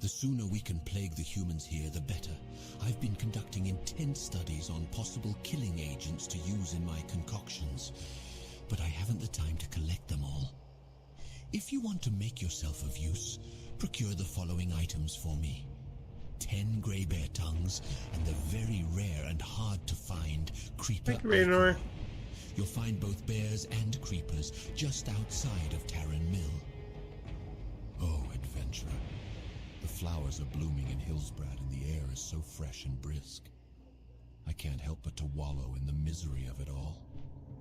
The sooner we can plague the humans here, the better. I've been conducting intense studies on possible killing agents to use in my concoctions, but I haven't the time to collect them all. If you want to make yourself of use, procure the following items for me. 10 grey bear tongues, and the very rare and hard to find creeper icor. You'll find both bears and creepers just outside of Tarren Mill. Oh, adventurer. The flowers are blooming in Hillsbrad and the air is so fresh and brisk. I can't help but to wallow in the misery of it all.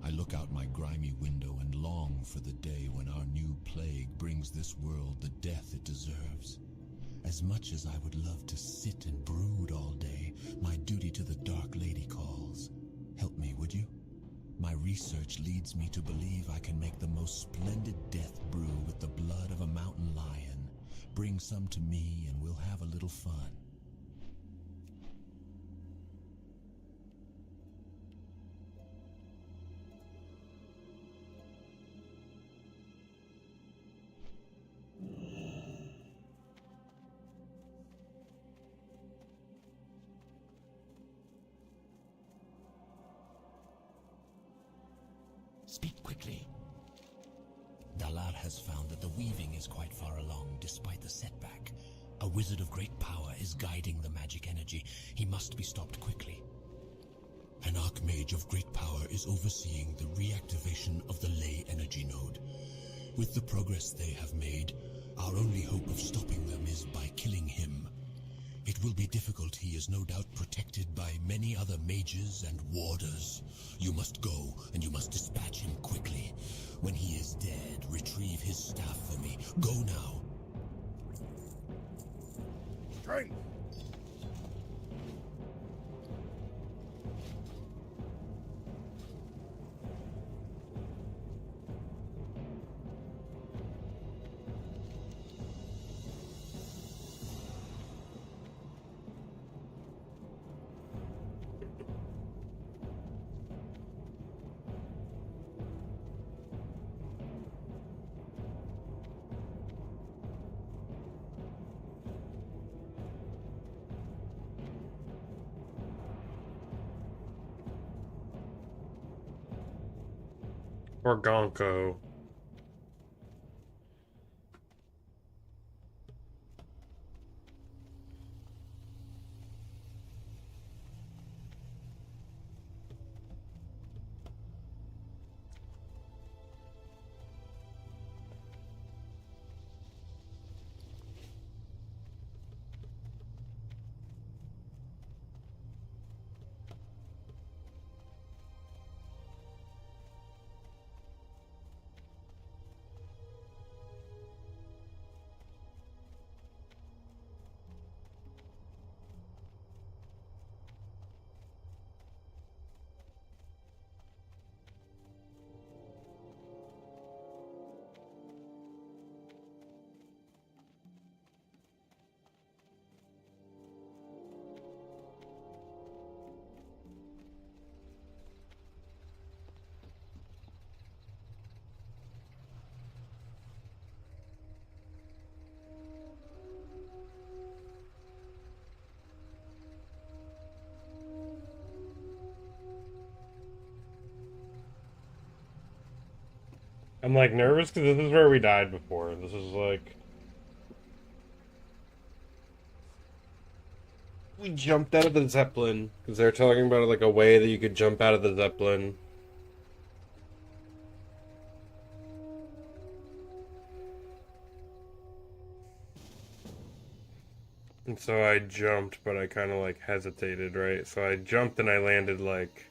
I look out my grimy window and long for the day when our new plague brings this world the death it deserves. As much as I would love to sit and brood all day, my duty to the Dark Lady calls. Help me, would you? My research leads me to believe I can make the most splendid death brew with the blood of a mountain lion. Bring some to me and we'll have a little fun. Speak quickly. Dalar has found that the weaving is quite far along, despite the setback. A wizard of great power is guiding the magic energy. He must be stopped quickly. An archmage of great power is overseeing the reactivation of the ley energy node. With the progress they have made, our only hope of stopping them is by killing him. It will be difficult. He is no doubt protected by many other mages and warders. You must go, and you must dispatch him quickly. When he is dead, retrieve his staff for me. Go now. Strength! Or Gonko. I'm like nervous because this is where we died before. This is like... We jumped out of the Zeppelin. Because they're talking about like a way that you could jump out of the Zeppelin. And so I jumped, but I kind of like hesitated, right? So I jumped and I landed like...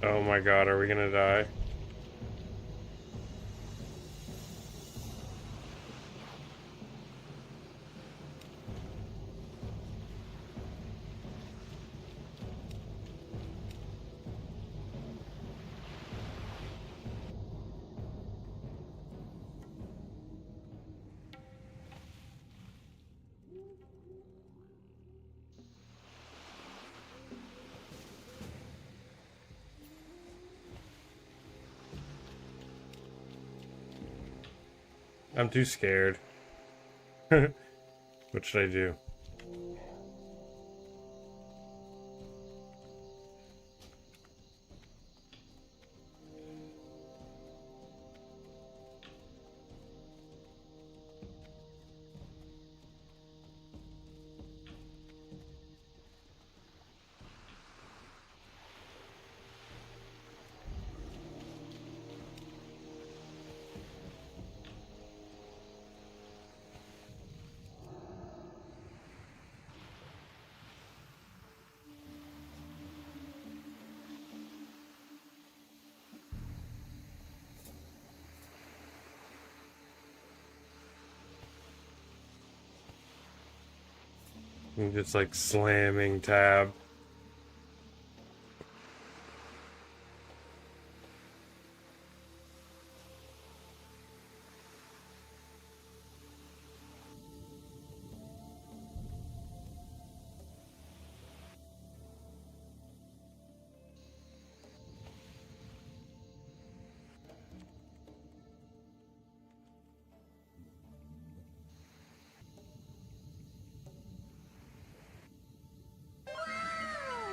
Oh my god, are we gonna die? I'm too scared. What should I do? I'm just like slamming tab.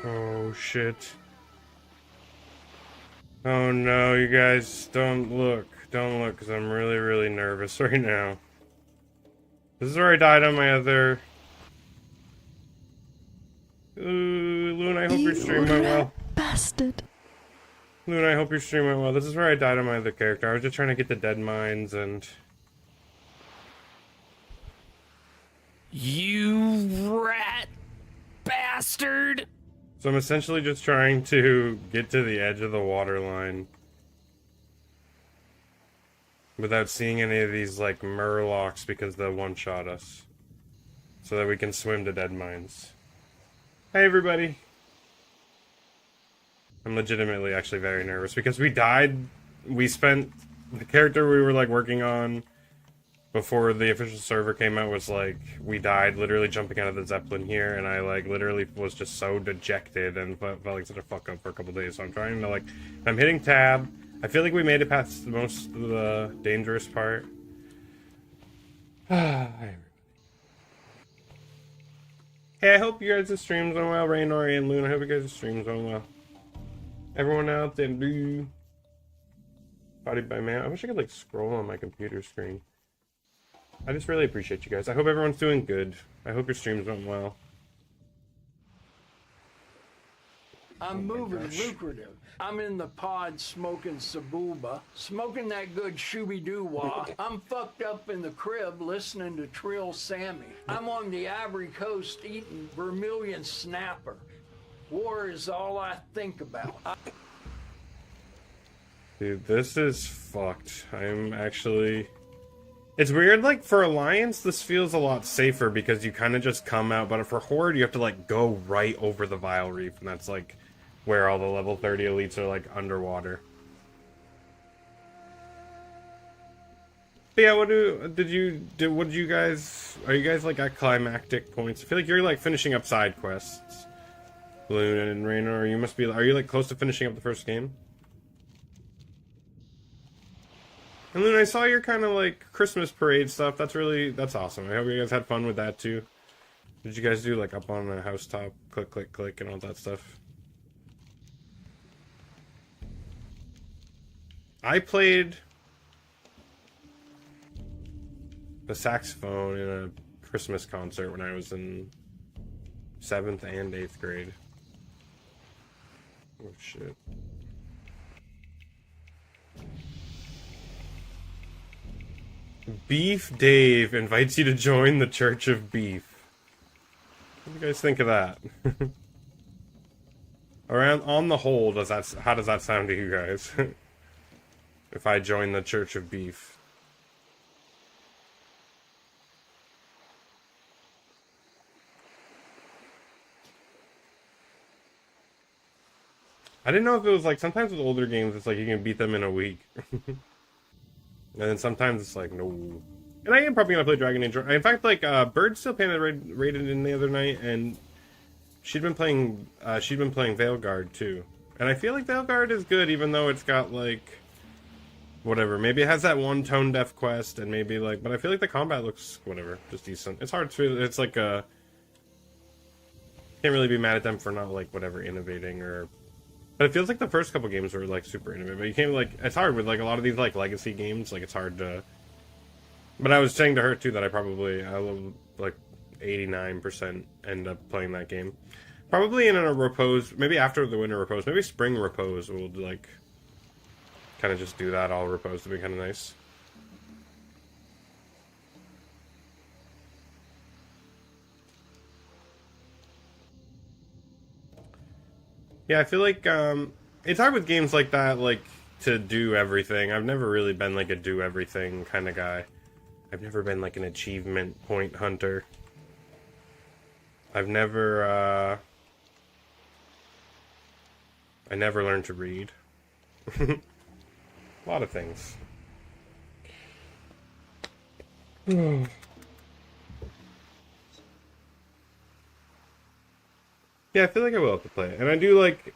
Oh shit. Oh no, you guys, don't look. Don't look, because I'm really, really nervous right now. This is where I died on my other... Ooh, Loon, I hope your stream went well. Bastard. Loon, I hope your stream went well. This is where I died on my other character. I was just trying to get the dead mines and... You rat bastard! So I'm essentially just trying to get to the edge of the water line without seeing any of these, like, murlocs because they'll one-shot us. So that we can swim to dead mines. Hey, everybody! I'm legitimately actually very nervous because we died. We spent... The character we were, like, working on before the official server came out was, like, we died literally jumping out of the Zeppelin here, and I, like, literally was just so dejected and felt like such a fuck up for a couple days. So I'm trying to, like... I'm hitting tab. I feel like we made it past most of the dangerous part. Hey, I hope you guys' streams went well, Raynori and Loon. I hope you guys' streams went well. Everyone out there, blue. Body by man. I wish I could, like, scroll on my computer screen. I just really appreciate you guys. I hope everyone's doing good. I hope your streams went well. I'm moving lucrative. I'm in the pod smoking Sabuba, smoking that good shooby-doo-wah. I'm fucked up in the crib listening to Trill Sammy. I'm on the Ivory Coast eating vermilion snapper. War is all I think about. Dude, this is fucked. I'm actually... It's weird, like, for Alliance, this feels a lot safer because you kind of just come out, but for Horde, you have to, like, go right over the Vile Reef, and that's, like, where all the level 30 elites are, like, underwater. But yeah, what did you guys, are you guys, like, at climactic points? I feel like you're, like, finishing up side quests. Loon and Raynor, you must be, are you, like, close to finishing up the first game? And Loon, I saw your kind of, like, Christmas parade stuff. That's awesome. I hope you guys had fun with that, too. Did you guys do, like, up on the housetop, click, click, click, and all that stuff? I played the saxophone in a Christmas concert when I was in 7th and 8th grade. Oh, shit. Beef Dave invites you to join the Church of Beef. What do you guys think of that? Around on the whole, how does that sound to you guys? If I join the Church of Beef. I didn't know if it was like sometimes with older games it's like you can beat them in a week. And then sometimes it's like no. And I am probably gonna play Dragon Age. In fact, like Bird still raided in the other night, and she'd been playing Veilguard too. And I feel like Veilguard is good, even though it's got like whatever. Maybe it has that one tone deaf quest, and maybe like, but I feel like the combat looks whatever, just decent. It's hard to. It's like can't really be mad at them for not like whatever innovating or. But it feels like the first couple games were like super innovative. But you can't like it's hard with like a lot of these like legacy games. Like it's hard to. But I was saying to her too that I will like 89% end up playing that game. Probably in a repose, maybe after the winter repose, maybe spring repose. We'll like kind of just do that all repose to be kind of nice. Yeah, I feel like it's hard with games like that, like to do everything. I've never really been like a do everything kind of guy. I've never been like an achievement point hunter. I've never I never learned to read. A lot of things. Yeah, I feel like I will have to play it. And I do like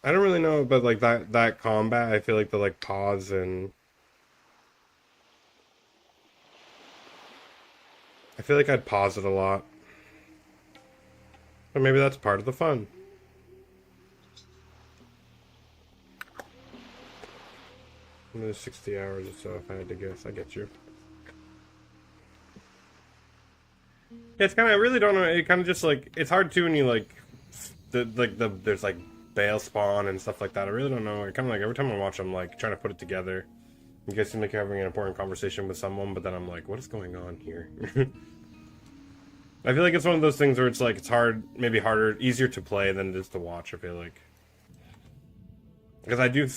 I don't really know about like that combat. I feel like the like pause and I feel like I'd pause it a lot. But maybe that's part of the fun. Another 60 hours or so if I had to guess. I get you. Yeah, it's kind of, I really don't know. It kind of just like, it's hard too when you like, there's like Bale spawn and stuff like that. I really don't know. I kind of like, every time I watch, I'm like trying to put it together. You guys seem like you're having an important conversation with someone, but then I'm like, what is going on here? I feel like it's one of those things where it's like, it's hard, maybe harder, easier to play than it is to watch, I feel like. Because I do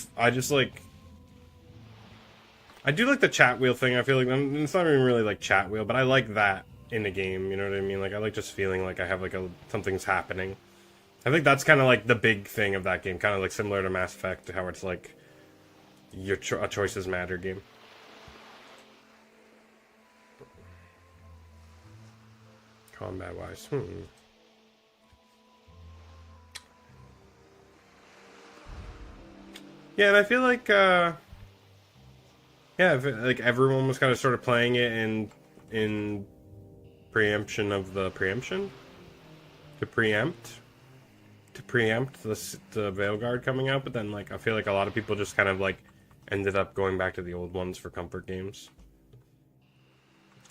like the chat wheel thing. I feel like, it's not even really like chat wheel, but I like that in the game, you know what I mean? Like, I like just feeling like I have like something's happening. I think that's kind of like the big thing of that game, kind of like similar to Mass Effect, how it's like, your choices matter game. Combat wise, Yeah, and I feel like, yeah, like everyone was kind of sort of playing it in preemption of the preemption? To preempt the Veilguard coming out, but then like I feel like a lot of people just kind of like ended up going back to the old ones for comfort games.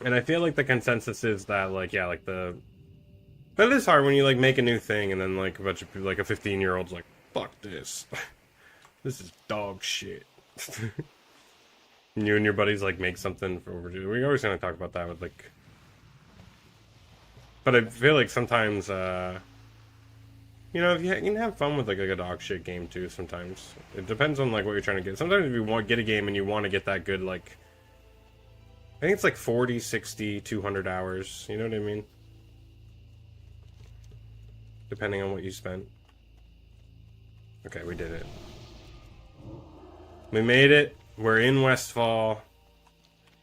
And I feel like the consensus is that like, yeah, like but it is hard when you like make a new thing and then like a bunch of people, like a 15-year-old's like, fuck this. This is dog shit. You and your buddies like make something for overdue. We're always gonna talk about that with like, but I feel like sometimes you know, if you can have fun with like a dog shit game too. Sometimes it depends on like what you're trying to get. Sometimes if you want to get a game and you want to get that good, like I think it's like 40, 60, 200 hours. You know what I mean? Depending on what you spent. Okay, we did it. We made it. We're in Westfall.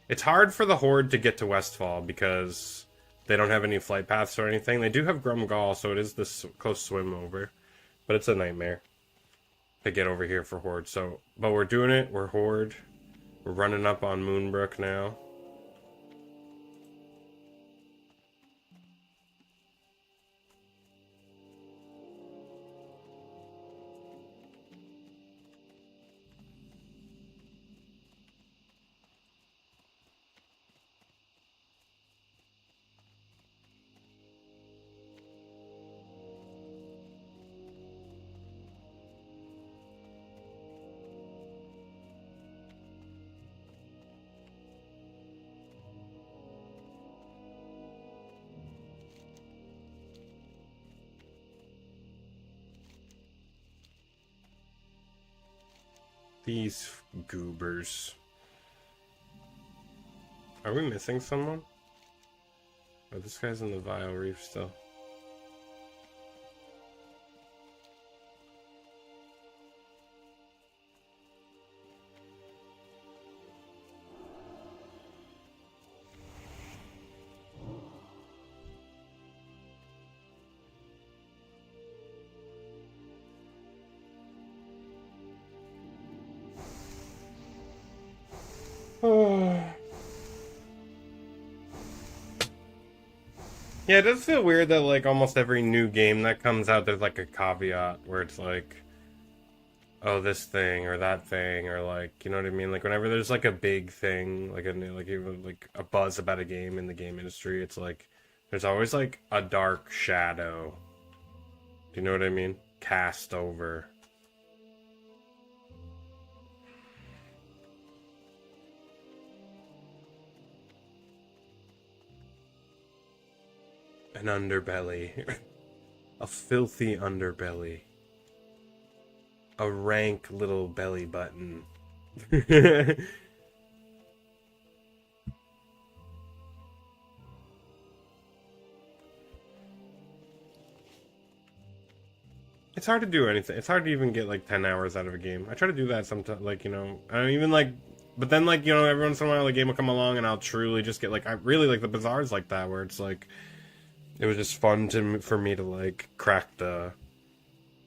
It's hard for the Horde to get to Westfall because they don't have any flight paths or anything. They do have Grumgall, so it is this close swim over. But it's a nightmare to get over here for Horde. So, but we're doing it. We're Horde. We're running up on Moonbrook now. These goobers. Are we missing someone? Oh, this guy's in the Vile Reef still. Yeah, it does feel weird that, like, almost every new game that comes out, there's, like, a caveat where it's, like, oh, this thing, or that thing, or, like, you know what I mean? Like, whenever there's, like, a big thing, like, even, like, a buzz about a game in the game industry, it's, like, there's always, like, a dark shadow. Do you know what I mean? Cast over. An underbelly. A filthy underbelly. A rank little belly button. It's hard to do anything. It's hard to even get like 10 hours out of a game. I try to do that sometimes, like, you know, I don't even like, but then, like, you know, every once in a while a game will come along and I'll truly just get, like, I really like the bazaars like that, where it's like, it was just fun for me to, like, crack the...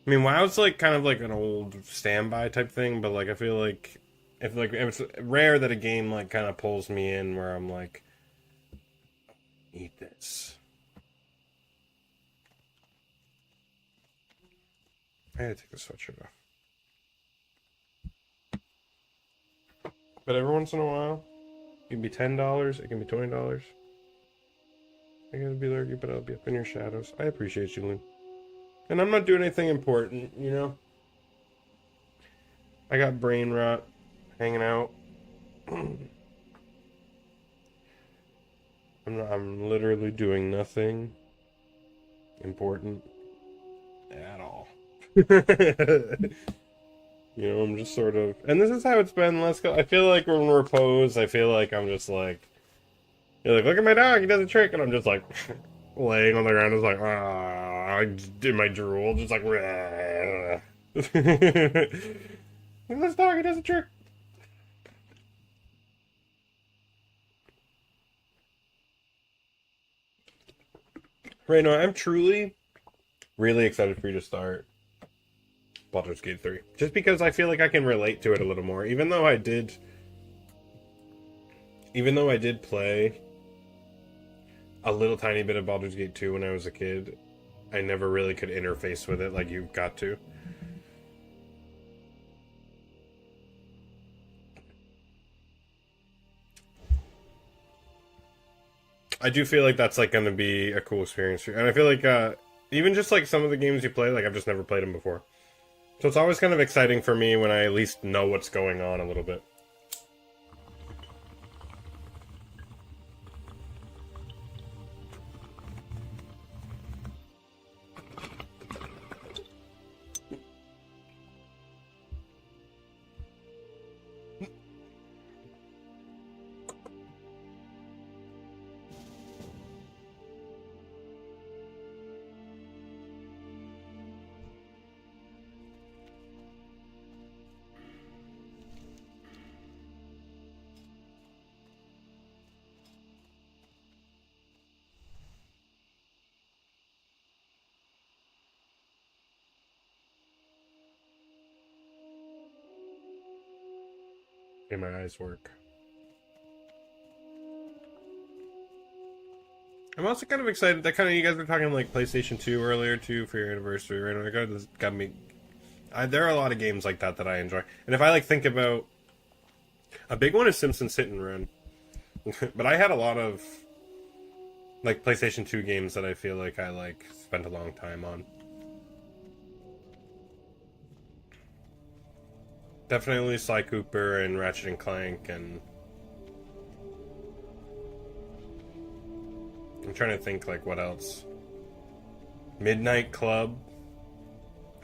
I mean, WoW's, like, kind of like an old standby type thing, but, like, I feel like... if it's rare that a game, like, kind of pulls me in where I'm like... eat this. I gotta take the sweatshirt off. But every once in a while, it can be $10, it can be $20. I gotta be there, but I'll be up in your shadows. I appreciate you, Loon. And I'm not doing anything important, you know? I got brain rot hanging out. I'm literally doing nothing important at all. You know, I'm just sort of... And this is how it's been. I feel like when we're posed, I feel like I'm just like... You're like, look at my dog, he does a trick, and I'm just like laying on the ground, just like, I do my drool, just like, look at this dog, he does a trick. Right now, I'm truly really excited for you to start Baldur's Gate 3, just because I feel like I can relate to it a little more, even though I did play a little tiny bit of Baldur's Gate 2 when I was a kid. I never really could interface with it like you've got to. I do feel like that's like going to be a cool experience for you. And I feel like even just like some of the games you play, like I've just never played them before. So it's always kind of exciting for me when I at least know what's going on a little bit. Okay, my eyes work. I'm also kind of excited that you guys were talking like PlayStation 2 earlier too for your anniversary, right? Got me. There are a lot of games like that I enjoy, and if I like think about a big one is Simpsons Hit and Run, but I had a lot of like PlayStation 2 games that I feel like I like spent a long time on. Definitely Sly Cooper and Ratchet and Clank, and I'm trying to think like what else. Midnight Club.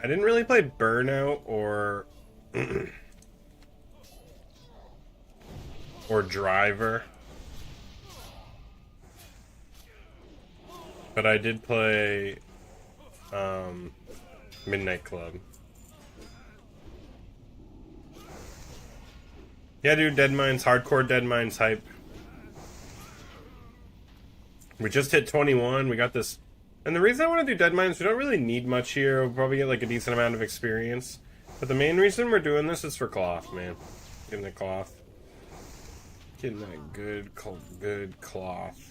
I didn't really play Burnout or or driver. But I did play Midnight Club. Yeah, dude, Dead Mines, hardcore Dead Mines hype. We just hit 21. We got this. And the reason I want to do Dead Mines, we don't really need much here. We'll probably get like a decent amount of experience. But the main reason we're doing this is for cloth, man. Getting the cloth. Getting that good cloth.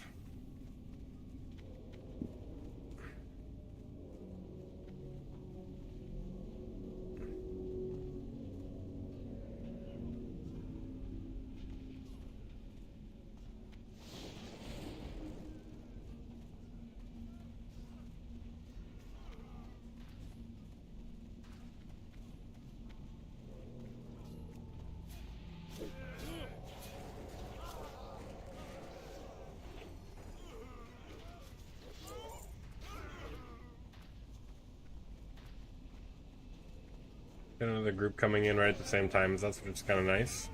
Got another group coming in right at the same time, so that's just kind of nice.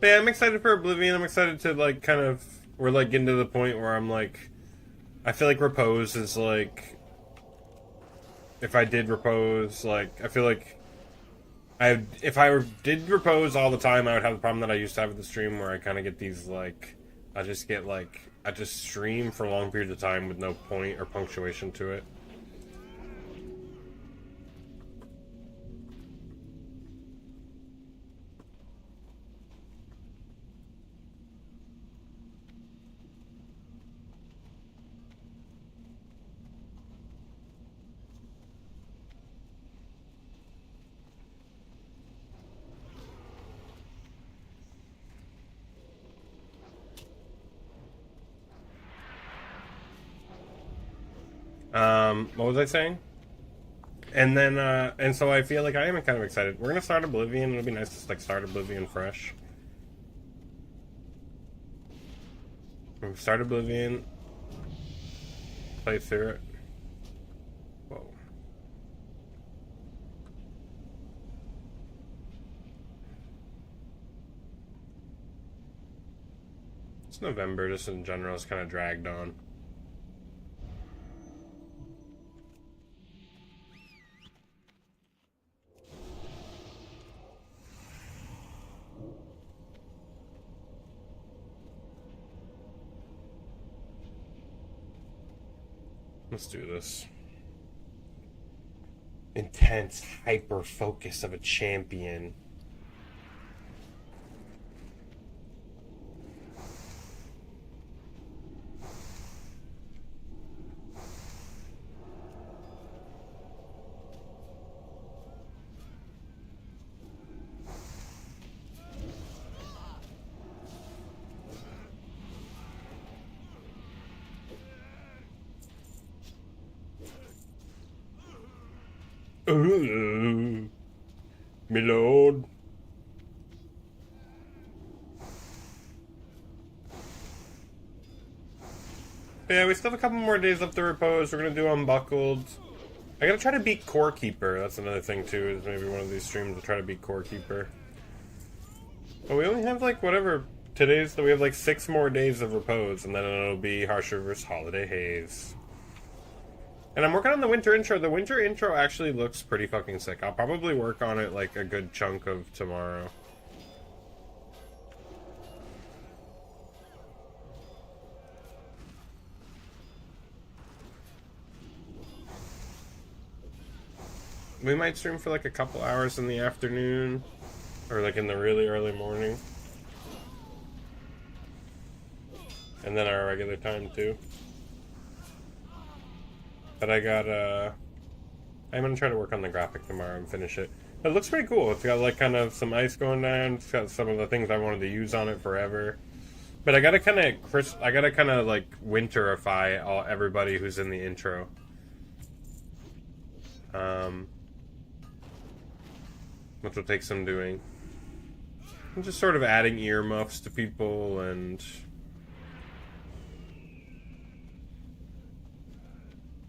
But yeah, I'm excited for Oblivion. I'm excited to, like, kind of... We're, like, getting to the point where I'm, like... I feel like repose is, like... If I did repose, like... I feel like... if I did repose all the time, I would have the problem that I used to have with the stream, where I kind of get these, like... I just stream for long periods of time with no point or punctuation to it. What was I saying? And then, and so I feel like I am kind of excited. We're gonna start Oblivion. It'll be nice to, like, start Oblivion fresh. We'll start Oblivion. Play through it. Whoa. It's November, just in general, it's kind of dragged on. Let's do this. Intense hyper focus of a champion. My lord. Yeah, we still have a couple more days left to repose. We're gonna do Unbuckled. I gotta try to beat Core Keeper. That's another thing too, is maybe one of these streams will try to beat Core Keeper. But we only have, like, whatever, we have like 6 more days of repose, and then it'll be Harsher vs. Holiday Haze. And I'm working on the winter intro. The winter intro actually looks pretty fucking sick. I'll probably work on it, like, a good chunk of tomorrow. We might stream for, like, a couple hours in the afternoon. Or, like, in the really early morning. And then our regular time, too. But I'm gonna try to work on the graphic tomorrow and finish it. It looks pretty cool. It's got, like, kind of some ice going down. It's got some of the things I wanted to use on it forever. But I gotta kind of like winterify everybody who's in the intro. Which will take some doing. I'm just sort of adding earmuffs to people and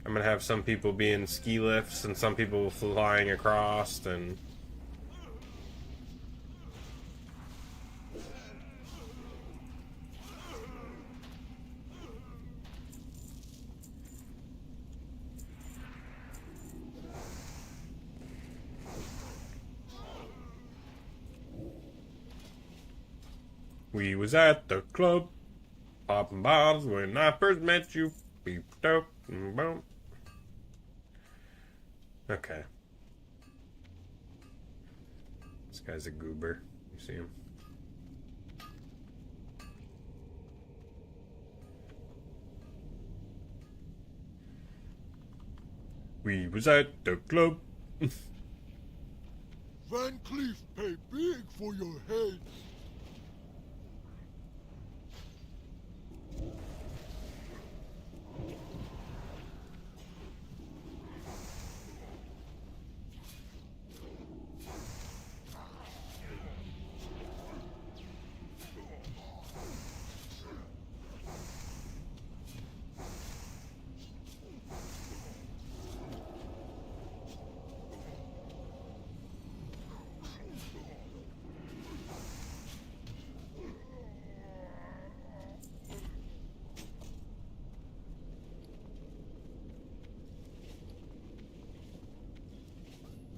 I'm gonna have some people be in ski lifts and some people flying across, and we was at the club, popping bottles when I first met you. Beep, dope, boom. Okay. This guy's a goober. You see him? We was at the club. Van Cleef pay big for your heads.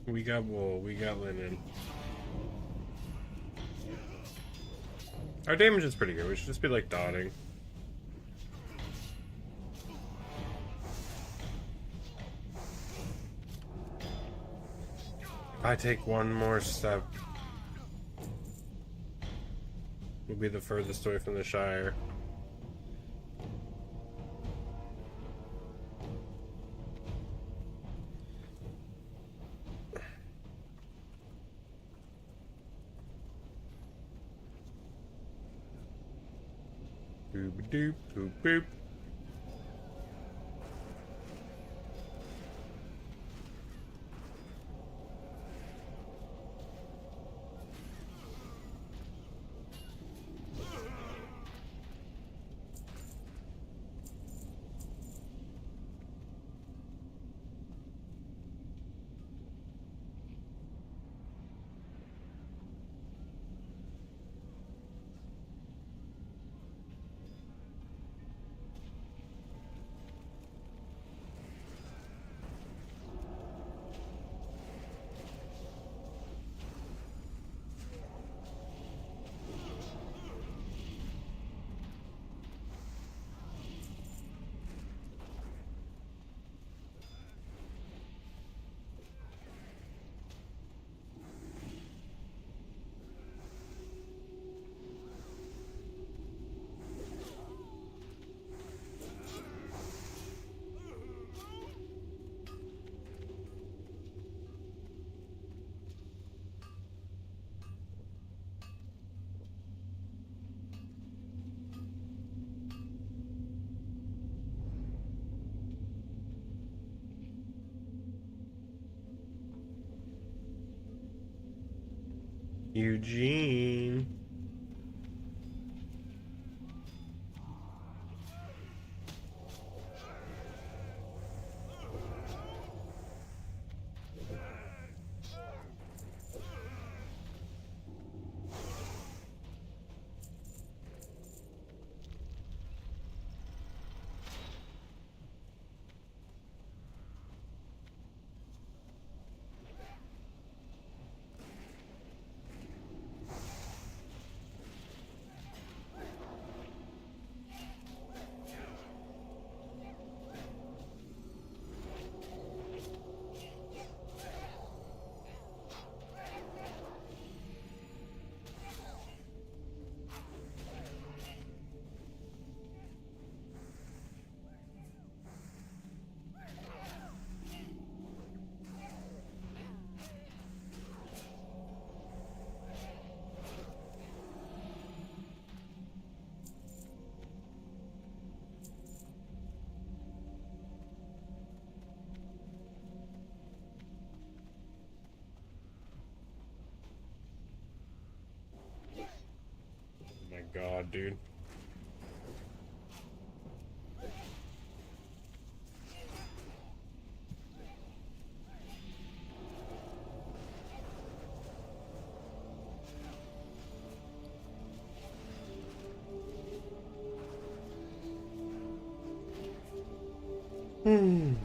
We got wool, we got linen. Our damage is pretty good, we should just be like dotting. If I take one more step, we'll be the furthest away from the Shire. Boop doop boop boop. Eugene. God, dude. Jerry.